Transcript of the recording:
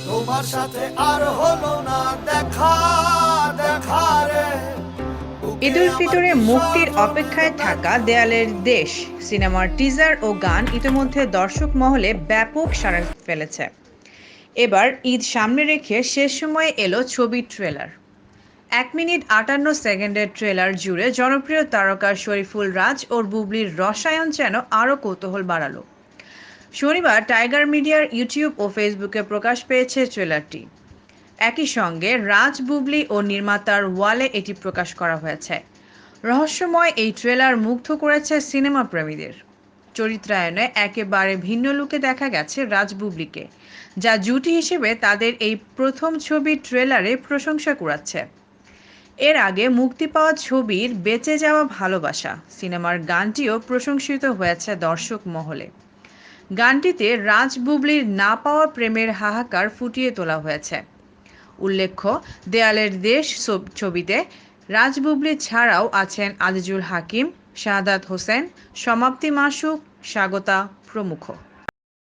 তোমার সাথে আর হলো না দেখা দেখা রে। ঈদ উল ফিতরে মুক্তির অপেক্ষায় থাকা দেয়ালের দেশ সিনেমার টিজার ও গান ইতিমধ্যে দর্শক মহলে ব্যাপক সাড়া ফেলেছে। এবার ঈদ সামনে রেখে শেষ সময়ে এলো ছবির ট্রেলার। 1 মিনিট 58 সেকেন্ডের ট্রেলার জুড়ে জনপ্রিয় তারকা শরীফুল রাজ ও বুবলির রসায়ন যেন আরও কৌতূহল বাড়ালো। শনিবার টাইগার মিডিয়ার ইউটিউব ও ফেসবুকে প্রকাশ পেয়েছে ট্রেলারটি। একই সঙ্গে রাজ, বুবলি ও নির্মাতার ওয়ালে এটি প্রকাশ করা হয়েছে। রহস্যময় এই ট্রেলার মুগ্ধ করেছে সিনেমা প্রেমীদের। চরিত্রায়নে একেবারে ভিন্ন লুকে দেখা গেছে রাজ, বুবলিকে, যা জুটি হিসেবে তাদের এই প্রথম ছবির ট্রেলারে প্রশংসা কুড়াচ্ছে। এর আগে মুক্তি পাওয়া ছবির বেঁচে যাওয়া ভালোবাসা সিনেমার গানটিও প্রশংসিত হয়েছে দর্শক মহলে। গানটিতে রাজ, বুবলির না পাওয়া প্রেমের হাহাকার ফুটিয়ে তোলা হয়েছে। উল্লেখ্য, দেয়ালের দেশ ছবিতে রাজ, বুবলি ছাড়াও আছেন আজিজুল হাকিম, শাহাদাত হোসেন, সমাপ্তি মাসুক, স্বাগতা প্রমুখ।